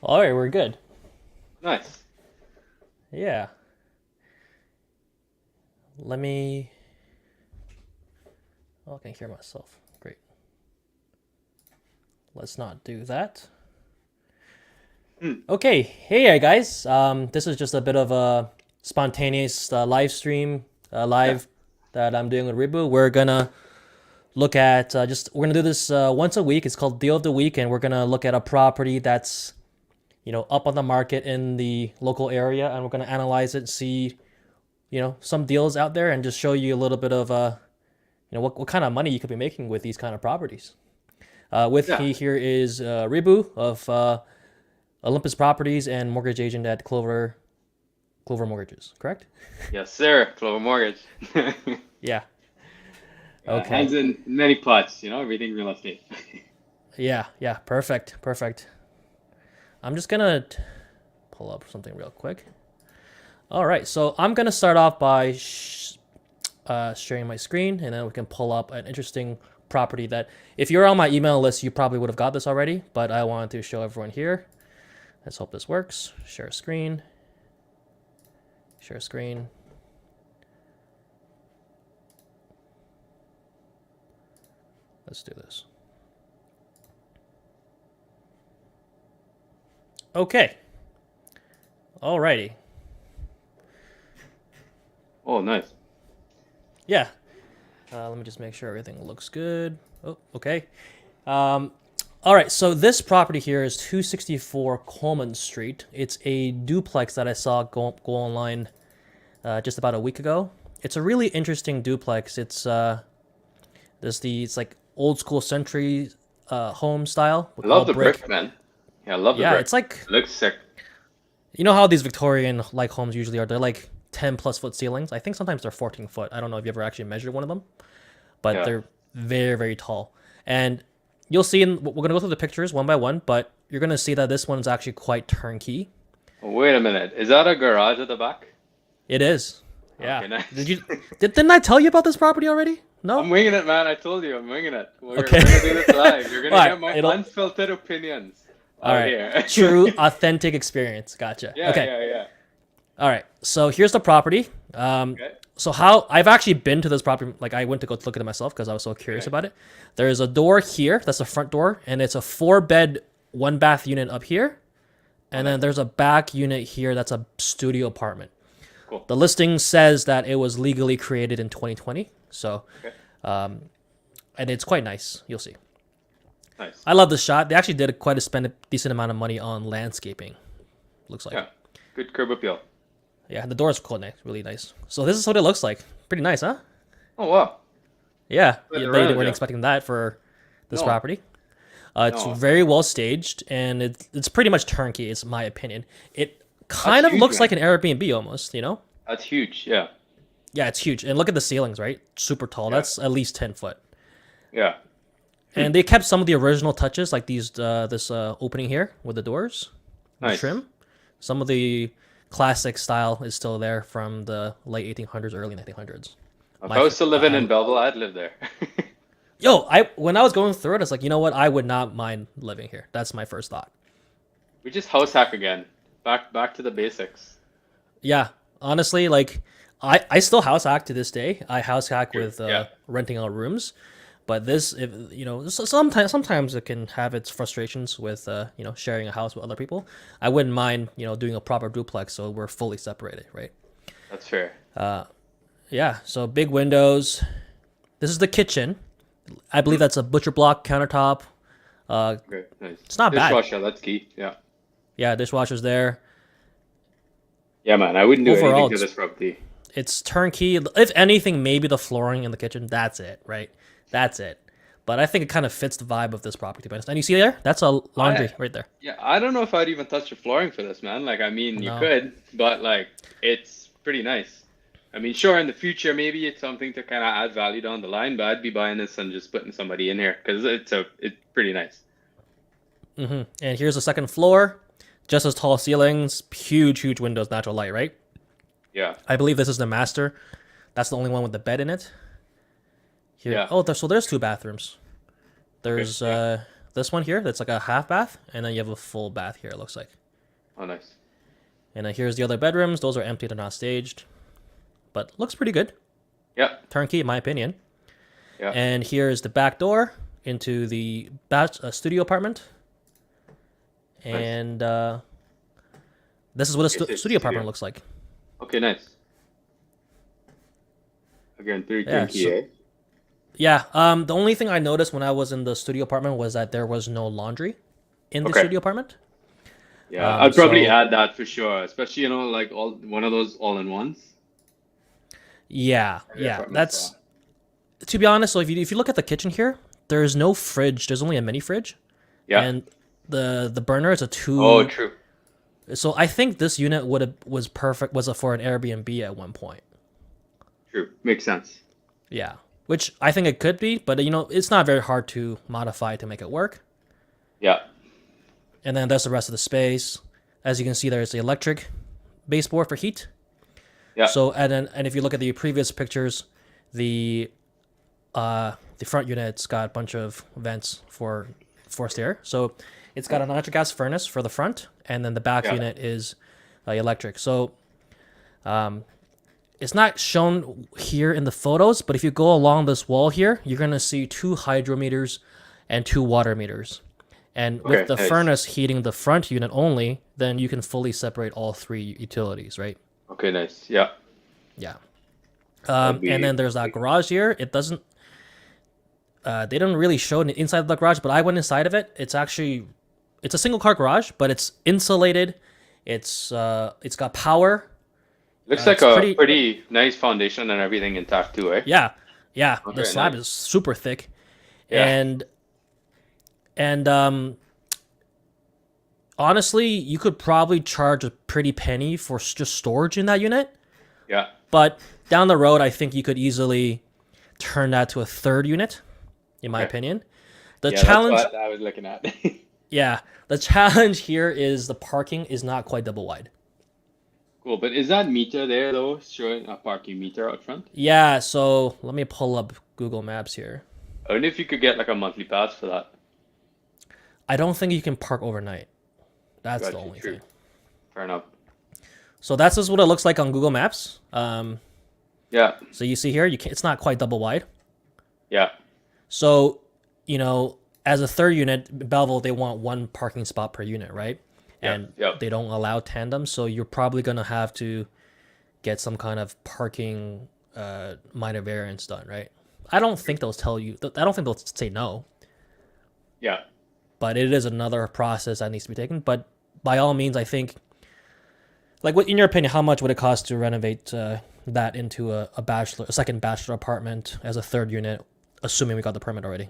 All right, we're good. Nice. Yeah. Let me. Oh, I can hear myself. Great. Let's not do that. Hmm. Okay. Hey, guys. This is just a bit of a spontaneous live stream, Yeah. live that I'm doing with Ribhu. We're gonna look at we're gonna do this once a week. It's called Deal of the Week, and we're gonna look at a property that's up on the market in the local area, and we're gonna analyze it, see some deals out there, and just show you a little bit of what kind of money you could be making with these kind of properties. With Yeah. me here is Ribu of Olympus Properties and mortgage agent at Clover Mortgages. Correct? Yes, sir. Clover Mortgage. Yeah. Yeah, Okay. hands in many pots, everything real estate. Yeah. Yeah. Perfect. Perfect. I'm just gonna pull up something real quick. All right. So I'm gonna start off by sharing my screen, and then we can pull up an interesting property that, if you're on my email list, you probably would have got this already, but I wanted to show everyone here. Let's hope this works. Share screen. Share screen. Let's do this. Okay. Alrighty. Oh, nice. Yeah. Let me just make sure everything looks good. Oh, okay. Um, all right. So this property here is 264 Coleman Street. It's a duplex that I saw go online just about a week ago. It's a really interesting duplex. It's like old school century home style I with all love the brick. brick, man. Yeah, I love the Yeah, brick. it's like, It looks sick. how these Victorian like homes usually are. They're like 10+ foot ceilings. I think sometimes they're 14 foot. I don't know if you ever actually measured one of them, but Yeah. they're very, very tall. And you'll see we're going to go through the pictures one by one, but you're going to see that this one's actually quite turnkey. Oh, wait a minute. Is that a garage at the back? It is. Yeah. Okay, nice. Didn't I tell you about this property already? I'm No? winging it, man. I told you, I'm winging it. We're Okay. we're gonna do this live. You're All gonna right. get my It'll unfiltered opinions All out right. here. True authentic experience. Gotcha. Yeah, Okay. yeah, yeah. All right. So here's the property. Okay. So how I've actually been to this property, like I went to go look at it myself because I was so curious Okay. about it. There is a door here, that's the front door, and it's a 4 bed, 1 bath unit up here, Oh, and then nice. there's a back unit here that's a studio apartment. Cool. The listing says that it was legally created in 2020, so Okay. and it's quite nice. You'll see. Nice. I love the shot. They actually did quite spend a decent amount of money on landscaping. Looks like. Yeah. Good curb appeal. Yeah, the door's cool, nice, really nice. So this is what it looks like. Pretty nice, huh? Oh wow. Yeah, Look you bet you around, weren't yeah. expecting that for this No, property. It's no. very well staged, and it's pretty much turnkey. Is my opinion. It That's kind of huge, looks man. like an Airbnb almost. That's huge. Yeah. Yeah, it's huge, and look at the ceilings, right? Super tall. Yeah. That's at least 10 foot. Yeah. And they kept some of the original touches, like this opening here with the doors, the Nice. trim. Some of the classic style is still there from the late 1800s, early 1900s. If My, I was still living I in Belleville, I'd live there. Yo, I when I was going through it, I was like, you know what? I would not mind living here. That's my first thought. We just house hack again. Back to the basics. Yeah, honestly, like I still house hack to this day. I house hack True. with Yeah. renting out rooms, but this, if sometimes it can have its frustrations with sharing a house with other people. I wouldn't mind doing a proper duplex, so we're fully separated, right? That's fair. Yeah, so big windows. This is the kitchen. I believe that's a butcher block countertop. Okay. Nice. It's not bad. Dishwasher. That's key. Yeah. Yeah, dishwasher's there. Yeah, man. I wouldn't do Overall, anything to this property. it's turnkey. If anything, maybe the flooring in the kitchen. That's it, right? That's it. But I think it kind of fits the vibe of this property, to be honest. And you see there? That's a laundry I right there. Yeah, I don't know if I'd even touch the flooring for this, man. Like, I mean, you No. could, but like, it's pretty nice. I mean, sure, in the future, maybe it's something to kind of add value down the line, but I'd be buying this and just putting somebody in here because it's pretty nice. And here's the second floor. Just as tall ceilings, huge, huge windows, natural light, right? Yeah, I believe this is the master. That's the only one with the bed in it. Here. yeah. Oh, so there's two bathrooms. Okay, There's yeah. this one here. That's like a half bath, and then you have a full bath here. It looks like. Oh, nice. And then here's the other bedrooms. Those are empty. They're not staged, but looks pretty good. Yeah. Turnkey, in my opinion. Yeah. And here's the back door into the studio apartment. Nice. And this is what a studio apartment looks like. Okay, nice. Again, 3 Yeah, turnkey, so- eh? Yeah. The only thing I noticed when I was in the studio apartment was that there was no laundry in the Okay. studio apartment. Yeah, I'd probably so- add that for sure, especially like one of those all-in-ones. Yeah, Every yeah. apartment's That's to be honest. So if you look at the kitchen here, there's no fridge. There's only a mini fridge. Yeah. And the burner is a 2. Oh, true. So I think this unit was perfect. Was for an Airbnb at one point. True. Makes sense. Yeah, which I think it could be, but it's not very hard to modify to make it work. Yeah. And then there's the rest of the space. As you can see, there's the electric baseboard for heat. Yeah. So and if you look at the previous pictures, the front unit's got a bunch of vents for forced air. So it's got an electric gas furnace for the front, and then the back Yeah. unit is electric. So it's not shown here in the photos, but if you go along this wall here, you're gonna see 2 hydrometers and 2 water meters. And with the nice. furnace heating the front unit only, then you can fully separate all 3 utilities, right? Okay, nice. Yeah. Yeah. That'd be- And then there's that garage here. It doesn't. They don't really show the inside of the garage, but I went inside of it. It's a single car garage, but it's insulated. It's got power. Looks it's like a pretty- pretty nice foundation and everything intact too, eh? Yeah, yeah. Oh, The very slab nice. is super thick, Yeah. and honestly, you could probably charge a pretty penny for just storage in that unit. Yeah. But down the road, I think you could easily turn that to a 3rd unit, in my Okay. opinion. The Yeah, challenge, that's what I was looking at. yeah, the challenge here is the parking is not quite double wide. Cool, but is that meter there though, showing a parking meter out front? Yeah, so let me pull up Google Maps here. I wonder if you could get like a monthly pass for that. I don't think you can park overnight. That's the Gotcha, only true. thing. Fair enough. So that's just what it looks like on Google Maps. Yeah. So you see here, it's not quite double wide. Yeah. So, as a 3rd unit, Belleville, they want 1 parking spot per unit, right? Yeah, And yeah. they don't allow tandem, so you're probably going to have to get some kind of parking minor variance done, right? I don't think they'll tell you, I don't think they'll say no, Yeah. but it is another process that needs to be taken. But by all means, I think, like, in your opinion, how much would it cost to renovate that into a second bachelor apartment as a 3rd unit, assuming we got the permit already?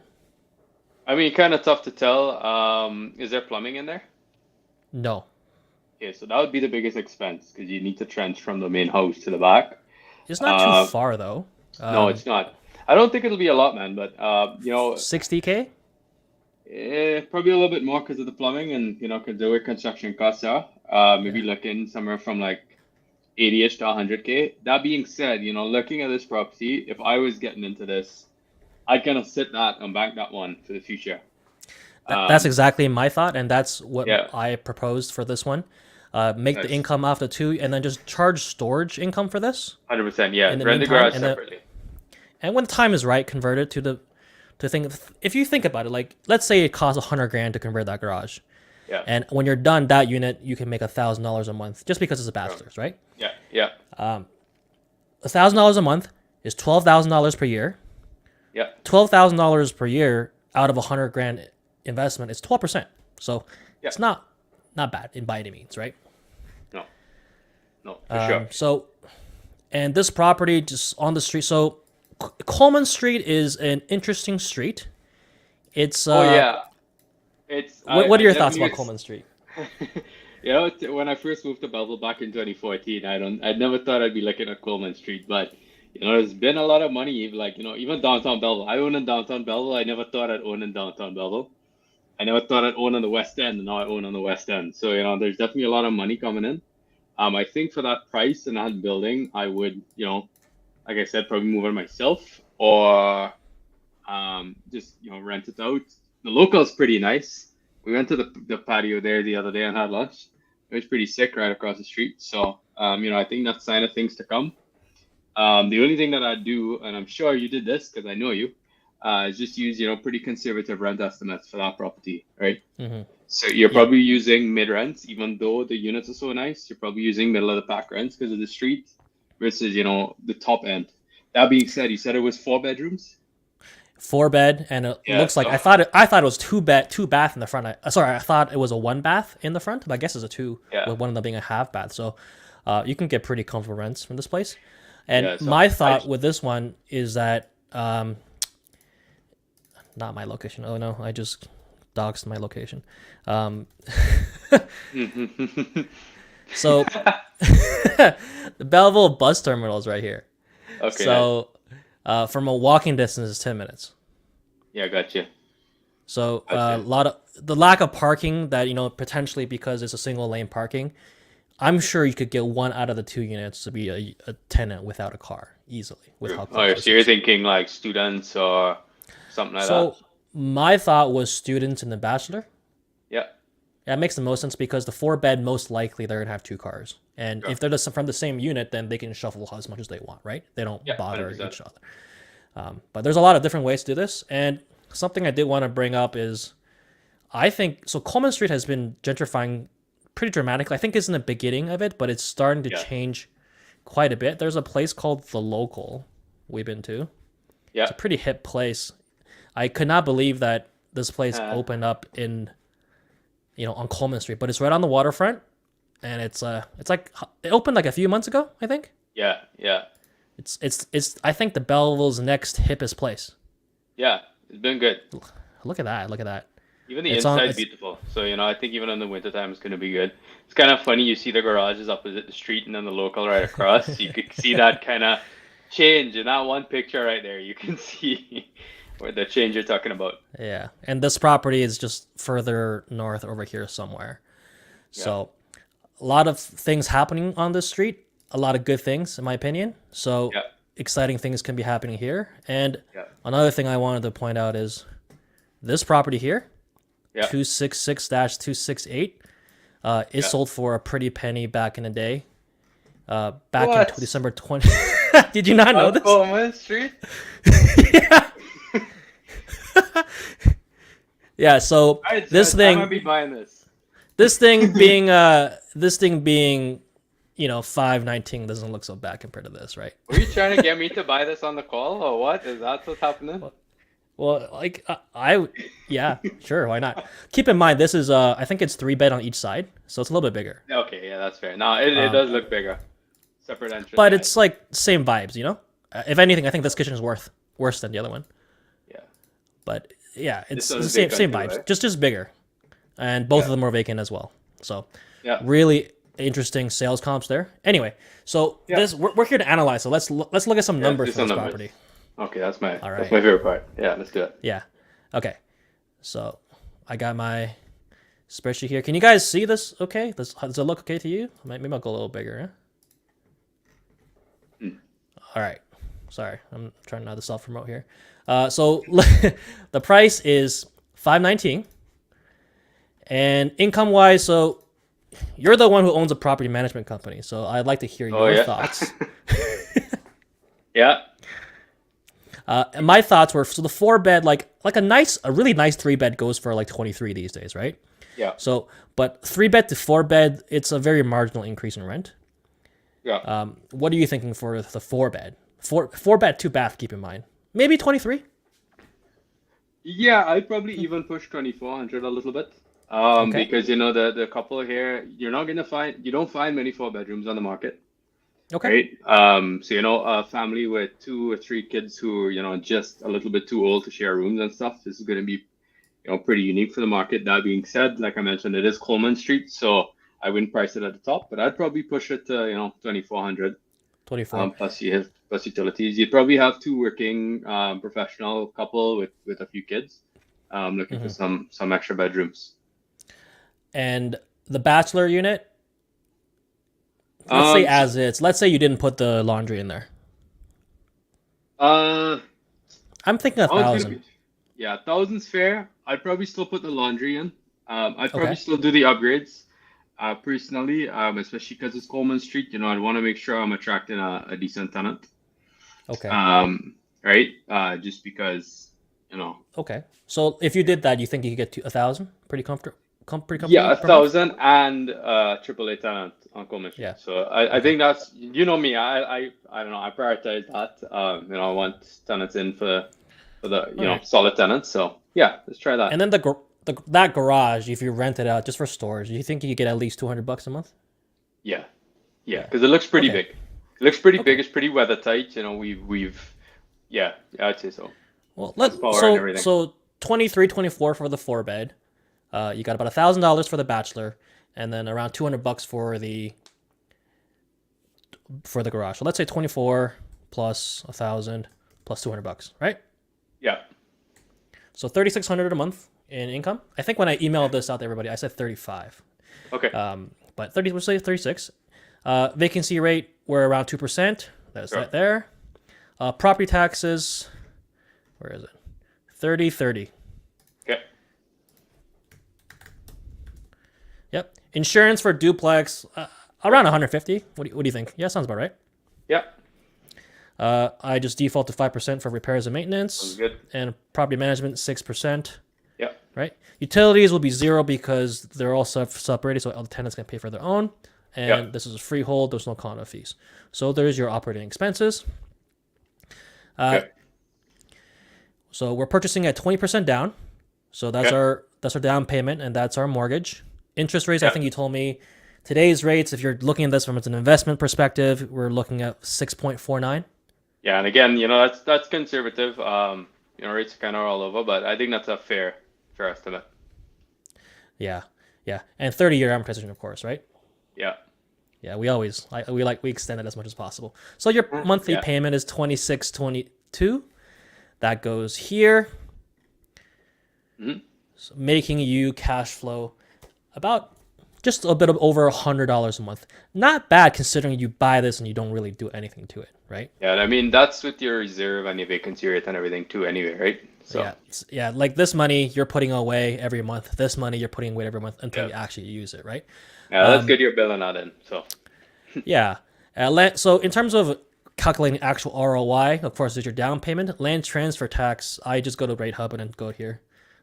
I mean, kind of tough to tell. Is there plumbing in there? No. Okay, so that would be the biggest expense because you need to trench from the main house to the back. It's not too far, though. No, it's not. I don't think it'll be a lot, man, but 60K? probably a little bit more because of the plumbing and because the way construction costs are. Maybe looking somewhere from like 80ish to 100K. That being said, looking at this property, if I was getting into this, I'd kind of sit that and bank that one for the future. That's exactly my thought, and that's what Yeah. I proposed for this one. Make Nice. the income off the 2, and then just charge storage income for this. 100%, yeah. In the Rent the meantime, garage and then- separately. And when the time is right, convert it to think. If you think about it, like, let's say it costs $100,000 to convert that garage, Yeah. and when you're done that unit, you can make $1,000 a month just because it's a bachelor's, right? Yeah, yeah, $1,000 a month is $12,000 per year. yeah. $12,000 per year out of $100,000 investment is 12%. So Yeah. it's not bad by any means, right? No, for sure. So, and this property just on the street. So Coleman Street is an interesting street. It's Oh yeah, it's. What are your I thoughts definitely about Coleman Street? When I first moved to Belleville back in 2014, I never thought I'd be looking at Coleman Street, but there's been a lot of money, like even downtown Belleville. I own in downtown Belleville. I never thought I'd own in downtown Belleville. I never thought I'd own on the West End, and now I own on the West End. So there's definitely a lot of money coming in. I think for that price and that building, I would, like I said, probably move it myself or just rent it out the local's pretty nice. We went to the patio there the other day and had lunch. It was pretty sick right across the street. So, I think that's a sign of things to come. The only thing that I do, and I'm sure you did this because I know you, is just use, pretty conservative rent estimates for that property, right? Mm-hmm. So you're Yeah. probably using mid rents, even though the units are so nice. You're probably using middle of the pack rents because of the street versus, the top end. That being said, you said it was 4 bedrooms. 4 bed, and it Yeah, looks like so I thought it was two bath in the front. Sorry, I thought it was a 1 bath in the front, but I guess it's a two, yeah, with one of them being a half bath. So, you can get pretty comfortable rents from this place. And yeah. So my I thought with this one is that, not my location. Oh no, I just doxed my location. Um, so the Belleville bus terminal is right here. okay, nice. So, from a walking distance is 10 minutes. Yeah, gotcha. So a Gotcha. lot of the lack of parking that potentially because it's a single lane parking, I'm sure you could get one out of the two units to be a tenant without a car easily with how Oh, close so this you're is. thinking like students or something like that? So my thought was students in the bachelor. Yeah, That makes the most sense because the 4 bed most likely they're gonna have two cars, and sure. if they're from the same unit, then they can shuffle as much as they want, right? They don't Yeah, bother 100%. each other. But there's a lot of different ways to do this, and something I did want to bring up is I think so. Coleman Street has been gentrifying pretty dramatically. I think it's in the beginning of it, but it's starting to Yeah, change quite a bit. There's a place called The Local we've been to. It's yeah. a pretty hip place. I could not believe that this place Uh, opened up in on Coleman Street, but it's right on the waterfront, and it's like it opened like a few months ago, I think. yeah, yeah, It's I think the Belleville's next hippest place. yeah. It's been good. Look at that! Look at that! Even the It's on. inside's It's beautiful. So, I think even in the wintertime it's gonna be good. It's kind of funny. You see the garages opposite the street and then the local right across. You could see that kind of change in that one picture right there. You can see where the change you're talking about. Yeah, and this property is just further north over here somewhere. Yeah, So a lot of things happening on this street. A lot of good things, in my opinion. So yeah, exciting things can be happening here. And yeah, another thing I wanted to point out is this property here, yeah, 266-268, is yeah. sold for a pretty penny back in the day. Back in What? December 20. Did you not know On this? Coleman Street? Yeah. Yeah. So Alright, this so I might thing, be buying this. this thing being, this thing being, 519 doesn't look so bad compared to this, right? Were you trying to get me to buy this on the call or what? Is that what's happening? Well, like yeah, sure, why not? Keep in mind this is I think it's 3 bed on each side, so it's a little bit bigger. Okay, yeah, that's fair. No, it Um, does look bigger. Separate entrance. but Yeah, it's like same vibes. If anything, I think this kitchen is worse than the other one. yeah. But yeah, This it's the one's same vacant too, vibes, right? just bigger, and both Yeah, of them are vacant as well. So yeah, really interesting sales comps there. Anyway, so yeah. we're here to analyze. So let's look at some Yeah, let's numbers do for some this numbers. property. Okay, that's my All that's right. my favorite part. Yeah, let's do it. Yeah. Okay. So I got my spreadsheet here. Can you guys see this? Okay. Does it look okay to you? Maybe I'll go a little bigger. Hmm. All right. Sorry, I'm trying not to self promote here. So the price is 519, and income wise, so you're the one who owns a property management company, so I'd like to hear Oh your yeah. thoughts. Yeah, And my thoughts were so the 4 bed, like a really nice 3 bed goes for like 23 these days, right? yeah, So, but 3 bed to 4 bed, it's a very marginal increase in rent. yeah. What are you thinking for the 4 bed? Four bed, 2 bath. Keep in mind, maybe 23. Yeah, I'd probably even push 2400 a little bit. Okay. Because the couple here, you don't find many 4 bedrooms on the market, Okay. right? So a family with 2 or 3 kids who are, just a little bit too old to share rooms and stuff. This is going to be, pretty unique for the market. That being said, like I mentioned, it is Coleman Street, so I wouldn't price it at the top, but I'd probably push it to 2400. 24. Plus utilities. You'd probably have two working professional couple with a few kids, looking for Hmm. some extra bedrooms. And the bachelor unit, let's say So, as is. Let's say you didn't put the laundry in there. uh, I'm thinking a I was gonna thousand. be, Yeah, 1,000's fair. I'd probably still put the laundry in. I'd probably Okay. still do the upgrades. Personally, especially because it's Coleman Street, I'd want to make sure I'm attracting a decent tenant. Okay. Right? Just because, you know, Okay. So if you did that, you think you could get to 1,000 pretty pretty yeah, comfortably a per month? thousand and AAA tenant on Coleman Street. Yeah. So I Okay. think that's, me, I don't know, I prioritize that. I want tenants in for the, All right. solid tenants. So yeah, let's try And that. then that garage, if you rent it out just for storage, you think you could get at least $200 a month? Yeah, yeah, Yeah. because it looks pretty Okay. big. It looks pretty Okay. big. It's pretty weather tight. Yeah, I'd say so. Well, Has power and everything. 23, 24 for the 4 bed. You got about $1,000 for the bachelor, and then around $200 for the garage. So let's say 24 plus 1,000 plus $200, right? Yeah. So 3,600 a month in income. I think when I emailed this out to everybody, I said 35. Okay. But 30, we'll say 36. Vacancy rate, we're around 2%. That's Sure. that there. Property taxes, where is it? 30, 30. Okay. Yep. Insurance for duplex, around 150. What do you think? Yeah, sounds about right. Yeah. I just default to 5% for repairs and Sounds maintenance, good. and property management 6%. Yeah. Right. Utilities will be 0 because they're all separated, so all the tenants can pay for their own. And Yeah. this is a freehold. There's no condo fees. So there's your operating expenses. Okay. So we're purchasing at 20% down. So that's Okay. our down payment, and that's our mortgage. Interest rates, I Yeah. think you told me today's rates, if you're looking at this from an investment perspective, we're looking at 6.49. Yeah, and again, that's conservative. Rates are kind of all over, but I think that's a fair estimate. Yeah. Yeah. And 30-year amortization, of course, right? Yeah. Yeah, we extend it as much as possible. So your monthly Yeah. payment is 26.22. That goes here, Mhm. so making you cash flow about just a bit of over $100 a month. Not bad considering you buy this and you don't really do anything to it, right? Yeah, and I mean that's with your reserve and your vacancy rate and everything too, anyway, right? So Yeah. Like this money you're putting away every month. This money you're putting away every month until yeah, you actually use it, right? yeah, that's good. You're billing that in. So Yeah. So in terms of calculating actual ROI, of course, there's your down payment. Land transfer tax, I just go to Rate Hub and then go here.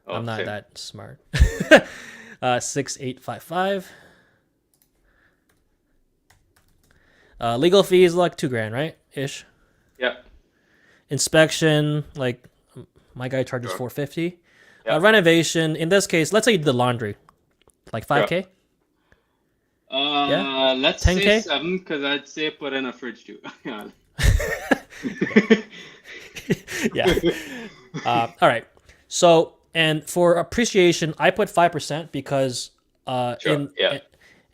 I'm not same. that smart. 6,855. Legal fees like $2,000, right? Ish. Yeah, Inspection, like my guy charges Sure. $450. Yeah. Renovation, in this case, let's say you did the laundry, like Sure. 5K. Yeah, Let's 10K. say 7 because I'd say put in a fridge too. Yeah. Yeah. All right. So, and for appreciation, I put 5% because Sure. Yeah.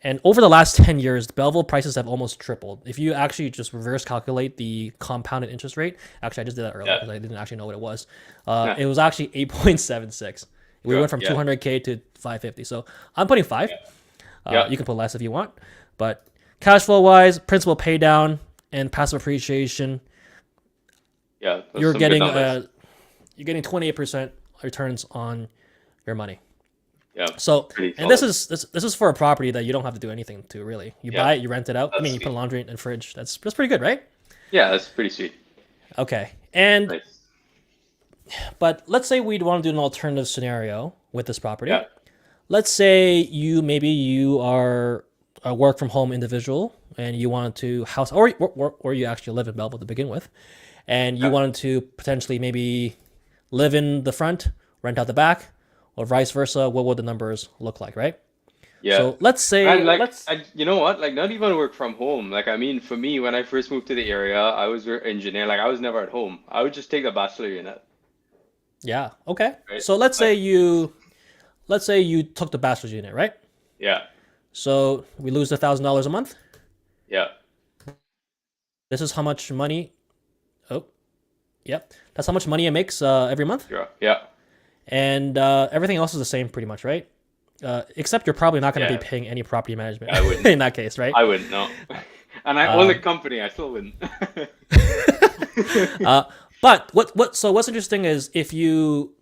and over the last 10 years, Belleville prices have almost tripled. If you actually just reverse calculate the compounded interest rate, actually, I just did that earlier Yeah. because I didn't actually know what it was. Yeah. It was actually 8.76. We Sure, went from yeah. 200K to 550. So I'm putting 5. Yeah. You can put less if you want. But cash flow wise, principal pay down and passive appreciation, Yeah. Those you're some good getting numbers. 28% returns on your money. Yeah. So, Pretty and this solid. is for a property that you don't have to do anything to really. You Yeah. buy it, you rent it out. I That's mean, you put sweet. laundry and fridge. That's pretty good, right? Yeah, that's pretty sweet. Okay. And Nice. but let's say we'd want to do an alternative scenario with this property. Yeah. Let's say you are a work from home individual and you wanted to house or you actually live in Belleville to begin with, and you Yeah. wanted to potentially maybe live in the front, rent out the back, or vice versa. What would the numbers look like, right? Yeah. So let's say And you know what? Like, not even work from home. Like, I mean, for me, when I first moved to the area, I was an engineer. Like, I was never at home. I would just take a bachelor unit, yeah, okay. right? So let's say you took the bachelor's unit, right? Yeah, So we lose $1,000 a month. yeah, This is how much money. Oh, yep. That's how much money it makes every month. sure, yeah, And everything else is the same pretty much, right? Except you're probably not going to Yeah. be paying any property management I wouldn't. in that case, right? I wouldn't know. And I own the company. I still wouldn't. But what's interesting is if you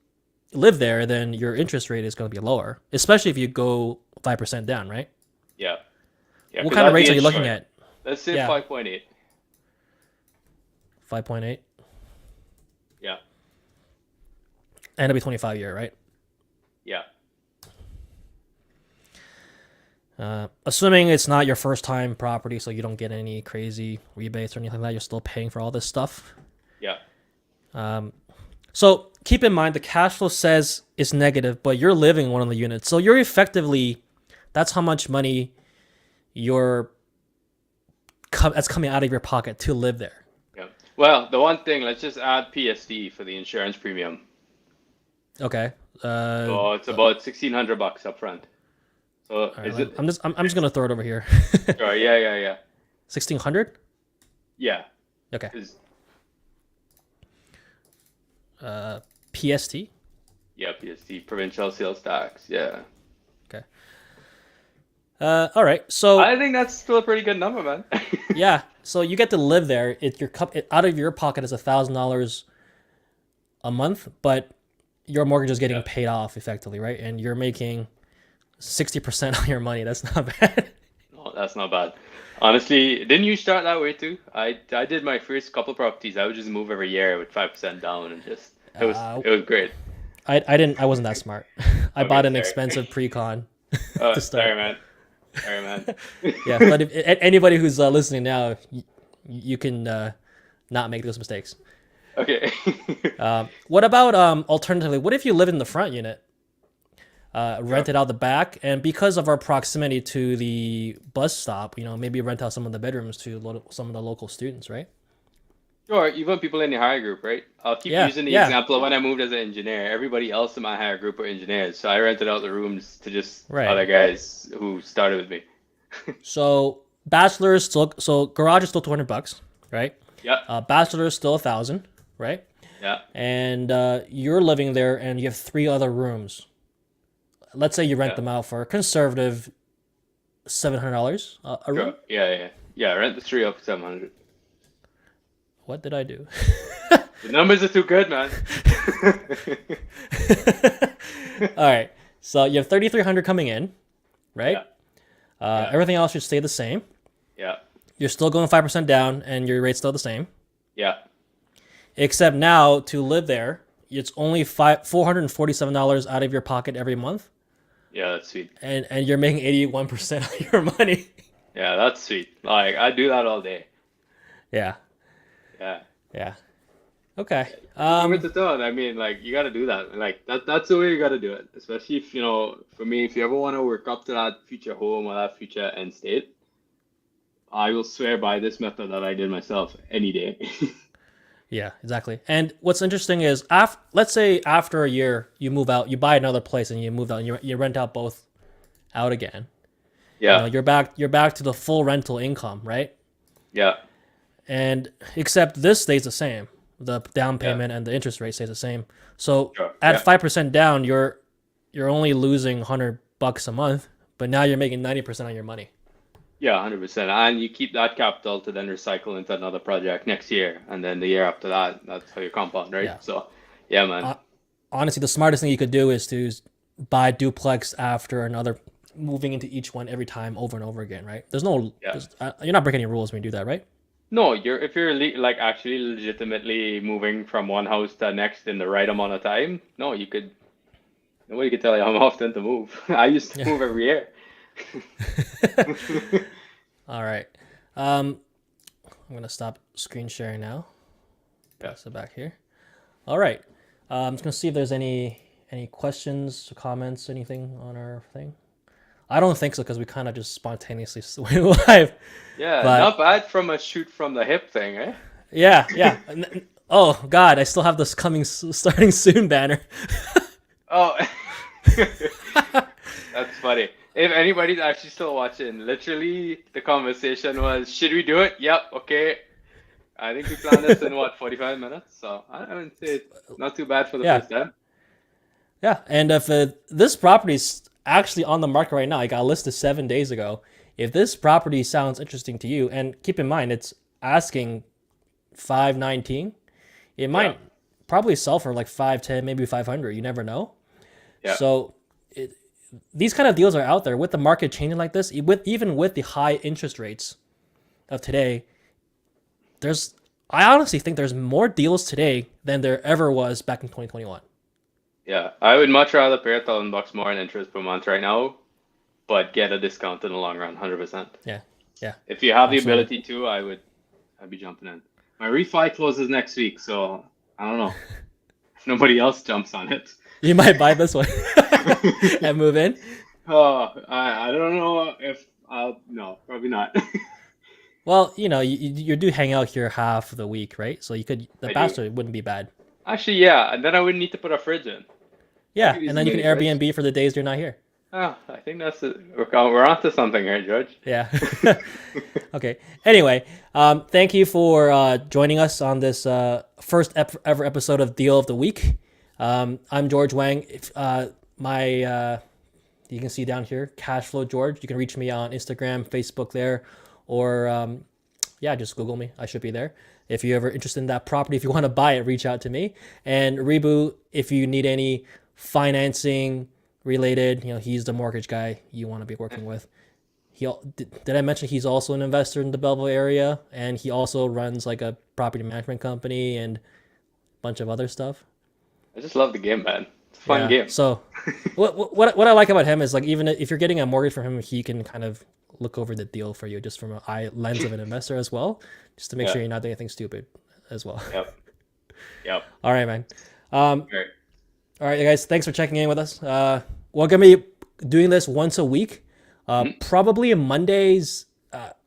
live there, then your interest rate is going to be lower, especially if you go 5% down, right? Yeah. Yeah. What 'Cause kind of I'd be rates are you looking insured. at? Let's say Yeah, 5.8. 5.8, Yeah. and it'll be 25-year, right? Yeah. Assuming it's not your first time property, so you don't get any crazy rebates or anything like that, you're still paying for all this stuff. Yeah. So keep in mind the cash flow says it's negative, but you're living in one of the units, so you're effectively that's how much money you're that's coming out of your pocket to live there. Yeah. Well, the one thing, let's just add PSD for the insurance premium. Okay. So it's about $1,600 up front. So All right. is it? I'm just gonna throw it over here. Sure. Yeah. Yeah. Yeah. 1,600. Yeah. Okay. 'Cause- PST. yeah. PSD, provincial sales tax. Yeah. Okay. All right. So I think that's still a pretty good number, man. yeah. So you get to live there. Out of your pocket is $1,000 a month, but your mortgage is getting Yeah. paid off effectively, right? And you're making 60% of your money. That's not bad. No, that's not bad. Honestly, didn't you start that way too? I did my first couple properties. I would just move every year with 5% down and just it was great. I wasn't that smart. I bought an sorry. expensive pre-con Oh, to start. sorry, man. Sorry, man. Yeah, but if anybody who's listening now, you can not make those mistakes. Okay. What about alternatively? What if you live in the front unit, rented out the back, and because of our proximity to the bus stop, maybe rent out some of the bedrooms to some of the local students, right? Sure, even people in the higher group, right? I'll keep Yeah, using the yeah, example of when I moved as an engineer. Everybody else in my higher group were engineers, so I rented out the rooms to just right. other guys who started with me. So bachelor's still, so garage is still $200, right? Yeah, Bachelor is still 1,000, right? yeah, And you're living there, and you have 3 other rooms. Let's say you rent yeah. them out for a conservative $700 a room. Sure. Yeah. Rent the 3 up for 700. What did I do? The numbers are too good, man. All right. So you have 3,300 coming in, right? Yeah. Everything else should stay the same. Yeah, You're still going 5% down, and your rate's still the same. yeah, Except now to live there, it's only $447 out of your pocket every month, yeah. That's sweet. and you're making 81% of your money. Yeah, that's sweet. Like I do that all day. Yeah. Yeah. Yeah. Okay. With the thought, I mean, like you got to do that. Like that's the way you got to do it. Especially if for me, if you ever want to work up to that future home or that future end state, I will swear by this method that I did myself any day. Yeah, exactly. And what's interesting is, let's say after a year you move out, you buy another place, and you move out, and you rent out both out again. Yeah, You're back to the full rental income, right? yeah, And except this stays the same. The down yeah. payment and the interest rate stays the same. So Sure. at Yeah, 5% down, you're only losing $100 a month, but now you're making 90% of your money. yeah, 100%. And you keep that capital to then recycle into another project next year, and then the year after that. That's how you compound, right? Yeah. So, yeah, man. Honestly, the smartest thing you could do is to buy duplex after another, moving into each one every time over and over again, right? Yeah. You're not breaking any rules when you do that, right? No, if you're like actually legitimately moving from one house to the next in the right amount of time, no, nobody could tell you how often to move. I used to move every year. All right. I'm gonna stop screen sharing now. Yeah. Pass it back here. All right. I'm just gonna see if there's any questions, comments, anything on our thing. I don't think so because we kind of just spontaneously went live. Yeah, But not bad from a shoot from the hip thing, eh? yeah. Oh God, I still have this starting soon banner. Oh, that's funny. If anybody's actually still watching, literally the conversation was, should we do it? Yep, okay. I think we planned this in 45 minutes, so I would say it's not too bad for the Yeah. first time. Yeah, and if this property is actually on the market right now, I got listed 7 days ago. If this property sounds interesting to you, and keep in mind it's asking $519, it might probably sell for like 510, maybe 500. You never know. Yeah. So these kind of deals are out there with the market changing like this. Even with the high interest rates of today, I honestly think there's more deals today than there ever was back in 2021. Yeah, I would much rather pay $1,000 more in interest per month right now, but get a discount in the long run, 100%. Yeah, yeah. If you have the Absolutely. ability to, I'd be jumping in. My refi closes next week, so I don't know. If nobody else jumps on it. You might buy this one and move in. Oh, I don't know if no, probably not. Well, you do hang out here half the week, right? So the I do. bachelor wouldn't be bad. Actually, yeah, and then I wouldn't need to put a fridge in. Yeah, could use and a then you can mini fridge. Airbnb for the days you're not here. Oh, I think that's it. We're onto something here, George. Yeah. Okay. Anyway, thank you for joining us on this first ever episode of Deal of the Week. I'm George Wang. If you can see down here, Cashflow George. You can reach me on Instagram, Facebook there, or just Google me. I should be there. If you're ever interested in that property, if you want to buy it, reach out to me. And Ribhu, if you need any financing related, he's the mortgage guy you want to be working with. Did I mention he's also an investor in the Belleville area, and he also runs like a property management company and a bunch of other stuff. I just love the game, man. It's a fun game. So what I like about him is like even if you're getting a mortgage from him, he can kind of look over the deal for you just from an eye lens of an investor as well, just to make sure you're not doing anything stupid as well. Yep. All right, man. Great. All right, guys. Thanks for checking in with us. We're gonna be doing this once a week, probably Mondays.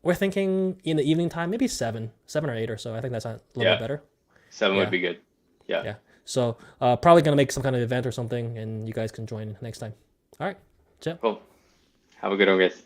We're thinking in the evening time, maybe 7 or 8 or so. I think that's a little bit better. 7 would be good. Yeah. Yeah. So probably gonna make some kind of event or something, and you guys can join next time. All right. Ciao. Cool. Have a good one, guys.